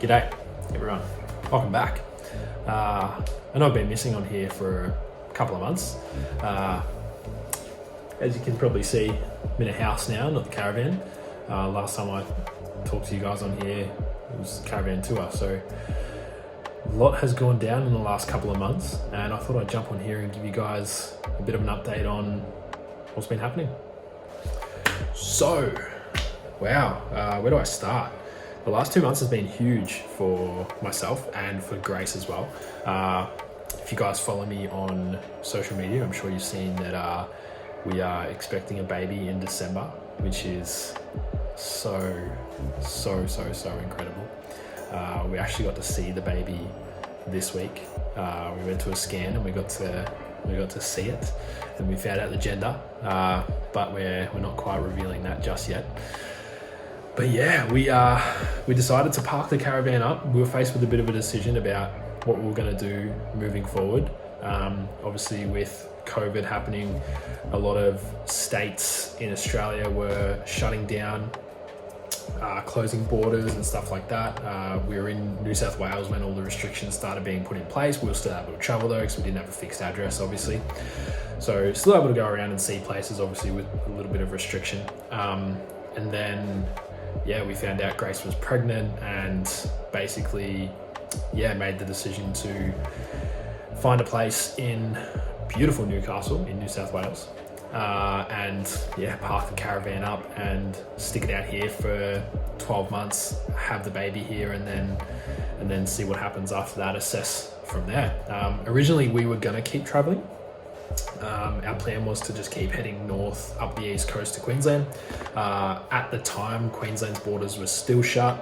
G'day everyone, welcome back. I know I've been missing on here for a couple of months. As you can probably see, I'm in a house now, not the caravan. Last time I talked to you guys on here, it was the caravan tour. So a lot has gone down in the last couple of months, and I thought I'd jump on here and give you guys a bit of an update on what's been happening. So, wow, where do I start? The last 2 months has been huge for myself and for Grace as well. If you guys follow me on social media, I'm sure you've seen that we are expecting a baby in December, which is so incredible. We actually got to see the baby this week. We went to a scan and we got to see it, and we found out the gender, but we're not quite revealing that just yet. But yeah, we decided to park the caravan up. We were faced with a bit of a decision about what we were going to do moving forward. Obviously, with COVID happening, a lot of states in Australia were shutting down, closing borders and stuff like that. We were in New South Wales when all the restrictions started being put in place. We were still able to travel though, because we didn't have a fixed address, obviously. So still able to go around and see places, obviously with a little bit of restriction. And then, yeah, we found out Grace was pregnant, and basically, made the decision to find a place in beautiful Newcastle in New South Wales. And park the caravan up and stick it out here for 12 months, have the baby here, and then see what happens after that, assess from there. Originally we were gonna keep traveling. Our plan was to just keep heading north up the east coast to Queensland. At the time, Queensland's borders were still shut.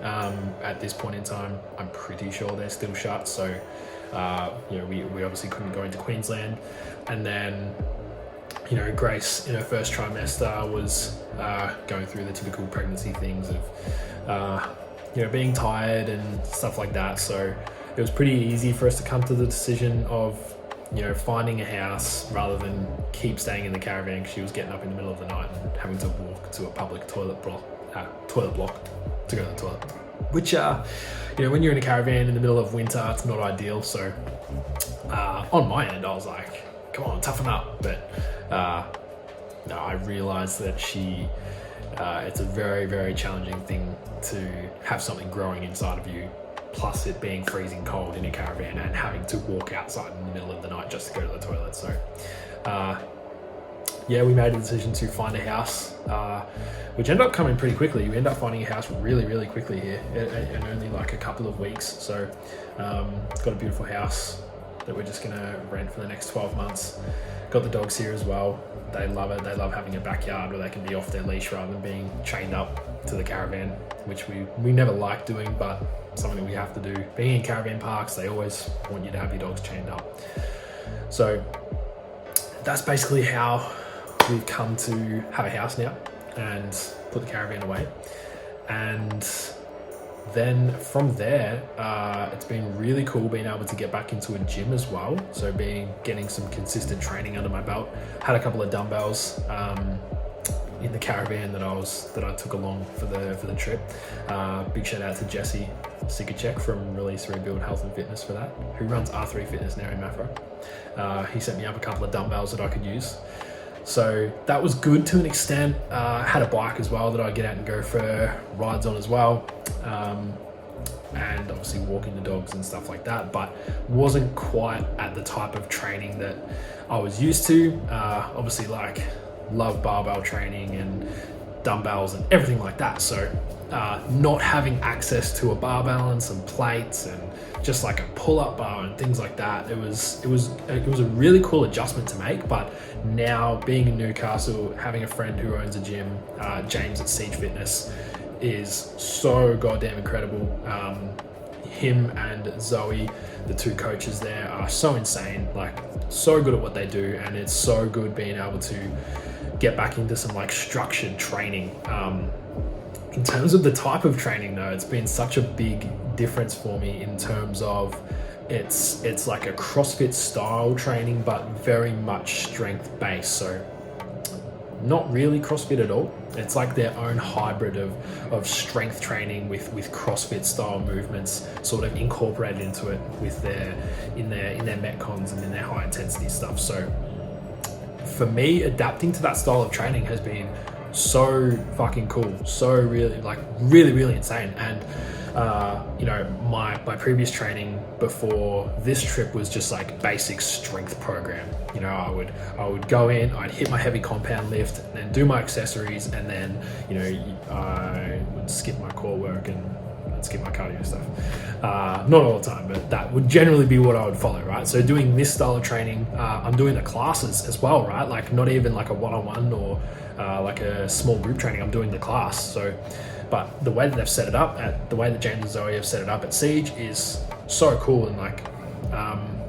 At this point in time, I'm pretty sure they're still shut. So, we obviously couldn't go into Queensland. And then, Grace in her first trimester was going through the typical pregnancy things of, being tired and stuff like that. So it was pretty easy for us to come to the decision of, finding a house rather than keep staying in the caravan, because she was getting up in the middle of the night and having to walk to a public toilet block to go to the toilet. Which, when you're in a caravan in the middle of winter, it's not ideal. So on my end, I was like, come on, toughen up. But no, I realized that it's a very, very challenging thing to have something growing inside of you, plus it being freezing cold in a caravan and having to walk outside in the middle of the night just to go to the toilet. So we made a decision to find a house, which ended up coming pretty quickly. We ended up finding a house really, really quickly here in only like a couple of weeks. So got a beautiful house that we're just gonna rent for the next 12 months. Got the dogs here as well. They love it. They love having a backyard where they can be off their leash rather than being chained up to the caravan, which we never liked doing, but something we have to do. Being in caravan parks, they always want you to have your dogs chained up. So that's basically how we've come to have a house now and put the caravan away. And then from there, it's been really cool being able to get back into a gym as well. So getting some consistent training under my belt. Had a couple of dumbbells in the caravan that I took along for the trip. Big shout out to Jesse Sikacek from Release Rebuild Health and Fitness for that, who runs R3 Fitness now in Mafra. He sent me up a couple of dumbbells that I could use. So that was good to an extent. Had a bike as well that I get out and go for rides on as well. And obviously walking the dogs and stuff like that, but wasn't quite at the type of training that I was used to. Obviously love barbell training and dumbbells and everything like that. So not having access to a barbell and some plates and just like a pull-up bar and things like that, it was a really cool adjustment to make. But now being in Newcastle, having a friend who owns a gym, James at Siege Fitness, is so goddamn incredible. Him and Zoe, the two coaches there, are so insane, like so good at what they do, and it's so good being able to get back into some like structured training. In terms of the type of training though, it's been such a big difference for me in terms of it's like a CrossFit style training, but very much strength based. So not really CrossFit at all. It's like their own hybrid of strength training with CrossFit style movements sort of incorporated into it with in their Metcons and in their high intensity stuff. So for me, adapting to that style of training has been so fucking cool, so really insane. And my previous training before this trip was just like basic strength program. I would go in, I'd hit my heavy compound lift, and then do my accessories, and then I would skip my core work and I'd skip my cardio stuff. Not all the time, but that would generally be what I would follow, right? So doing this style of training, I'm doing the classes as well, right? Like not even like a one-on-one or like a small group training. I'm doing the class. So, but the way that they've set it up, the way that James and Zoe have set it up at Siege is so cool, and like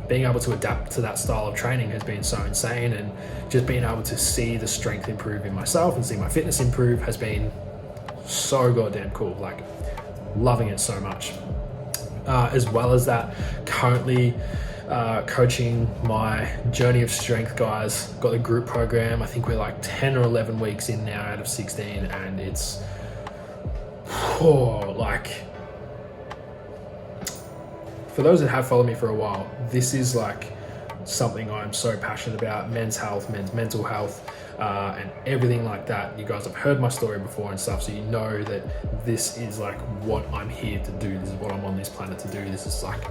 being able to adapt to that style of training has been so insane, and just being able to see the strength improve in myself and see my fitness improve has been so goddamn cool. Like loving it so much. As well as that, currently coaching my Journey of Strength guys. Got the group program. I think we're like 10 or 11 weeks in now out of 16, and it's for those that have followed me for a while, this is like something I'm so passionate about: men's health, men's mental health, and everything like that. You guys have heard my story before and stuff, so you know that this is like what I'm here to do. This is what I'm on this planet to do. This is like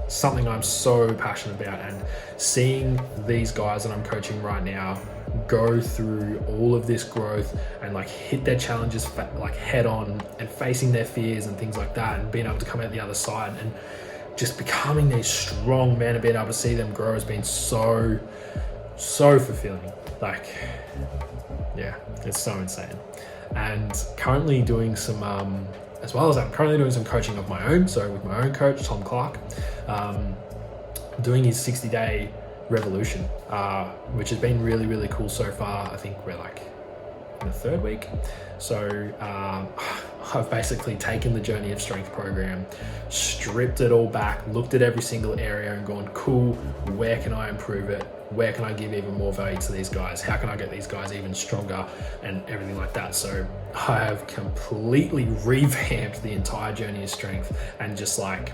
something I'm so passionate about, and seeing these guys that I'm coaching right now go through all of this growth and like hit their challenges like head on, and facing their fears and things like that, and being able to come out the other side and just becoming these strong men and being able to see them grow has been so fulfilling. Like, yeah, it's so insane. And currently doing some, as well as that, I'm currently doing some coaching of my own. So with my own coach, Tom Clark, doing his 60-day revolution, which has been really cool so far. I think we're like in the third week. So I've basically taken the Journey of Strength program, stripped it all back, looked at every single area and gone, cool, where can I improve it? Where can I give even more value to these guys? How can I get these guys even stronger and everything like that? So I have completely revamped the entire Journey of Strength and just like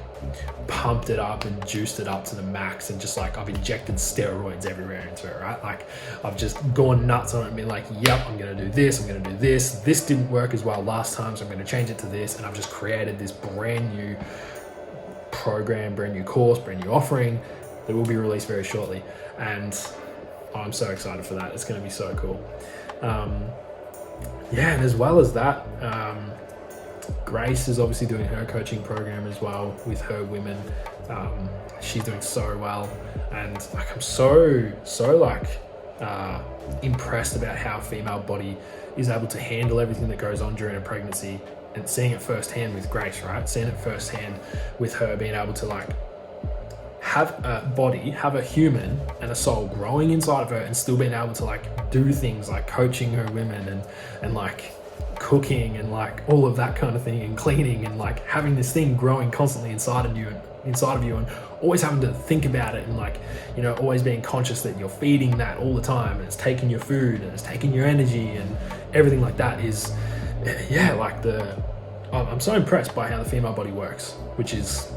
pumped it up and juiced it up to the max, and just like I've injected steroids everywhere into it, right? Like I've just gone nuts on it and been like, yep, I'm gonna do this, I'm gonna do this. This didn't work as well last time, so I'm gonna change it to this. And I've just created this brand new program, brand new course, brand new offering that will be released very shortly. And I'm so excited for that. It's going to be so cool. And as well as that, Grace is obviously doing her coaching program as well with her women. She's doing so well, and like I'm so impressed about how a female body is able to handle everything that goes on during a pregnancy, and seeing it firsthand with Grace, right? Seeing it firsthand with her being able to like have a body, have a human and a soul growing inside of her, and still being able to like do things like coaching her women and like cooking and like all of that kind of thing, and cleaning, and like having this thing growing constantly inside of you, and always having to think about it, and like, you know, always being conscious that you're feeding that all the time, and it's taking your food and it's taking your energy and everything like that is, yeah, like I'm so impressed by how the female body works, which is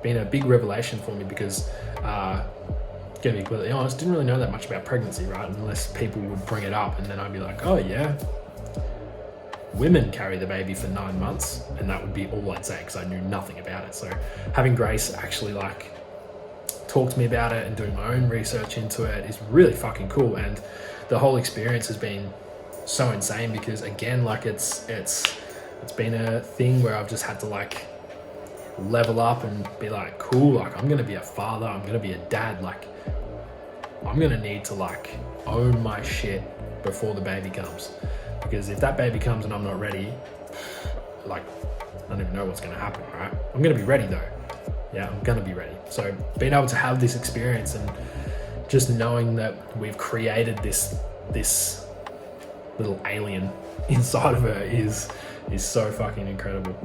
been a big revelation for me, because gonna be completely honest, didn't really know that much about pregnancy, right? Unless people would bring it up, and then I'd be like, oh yeah, women carry the baby for 9 months, and that would be all I'd say, because I knew nothing about it. So having Grace actually like talk to me about it and doing my own research into it is really fucking cool. And the whole experience has been so insane, because again, like it's been a thing where I've just had to like level up and be like, cool, like I'm gonna be a father, I'm gonna be a dad, like I'm gonna need to like own my shit before the baby comes, because if that baby comes and I'm not ready, like I don't even know what's gonna happen, right? I'm gonna be ready though. Yeah, I'm gonna be ready. So being able to have this experience and just knowing that we've created this little alien inside of her is so fucking incredible.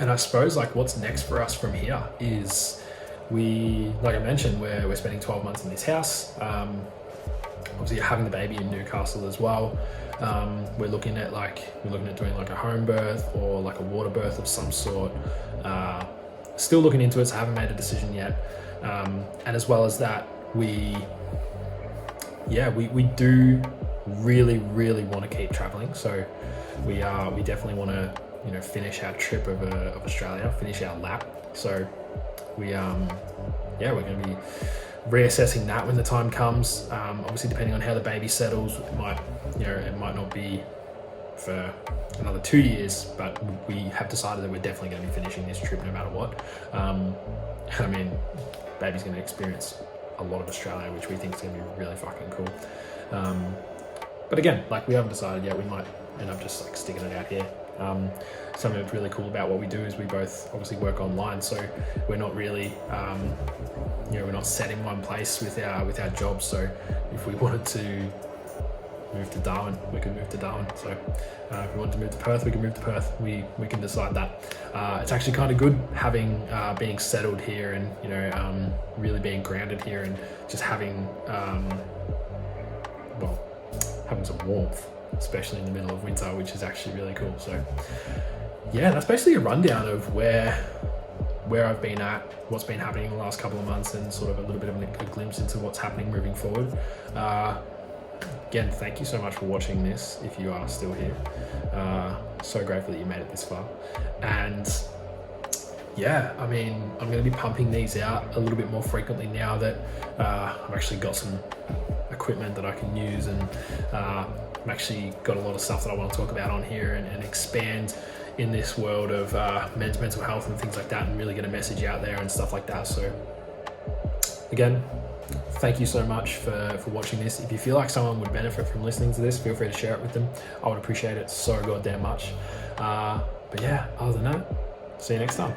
And I suppose like what's next for us from here is like I mentioned, we're spending 12 months in this house. obviously having the baby in Newcastle as well. We're looking at doing like a home birth or like a water birth of some sort. Still looking into it, so I haven't made a decision yet. And as well as that, we do really want to keep traveling. So we definitely want to, you know, finish our trip of Australia, finish our lap. So we're going to be reassessing that when the time comes. Obviously, depending on how the baby settles, it might not be for another 2 years, but we have decided that we're definitely going to be finishing this trip no matter what. I mean, baby's going to experience a lot of Australia, which we think is going to be really fucking cool. But again, like, we haven't decided yet. We might end up just like sticking it out here. Something that's really cool about what we do is we both obviously work online, so we're not really, we're not set in one place with our jobs. So if we wanted to move to Darwin, we could move to Darwin. So if we want to move to Perth, we can move to Perth. We can decide that. It's actually kind of good having being settled here and, you know, really being grounded here and just having having some warmth, especially in the middle of winter, which is actually really cool. So yeah, that's basically a rundown of where I've been at, what's been happening in the last couple of months, and sort of a little bit of a glimpse into what's happening moving forward. Again, thank you so much for watching this, if you are still here. So grateful that you made it this far. And yeah, I mean, I'm going to be pumping these out a little bit more frequently now that I've actually got some equipment that I can use, and I've actually got a lot of stuff that I want to talk about on here and expand in this world of men's mental health and things like that, and really get a message out there and stuff like that. So again, thank you so much for watching this. If you feel like someone would benefit from listening to this, feel free to share it with them. I would appreciate it so goddamn much. But yeah, other than that, see you next time.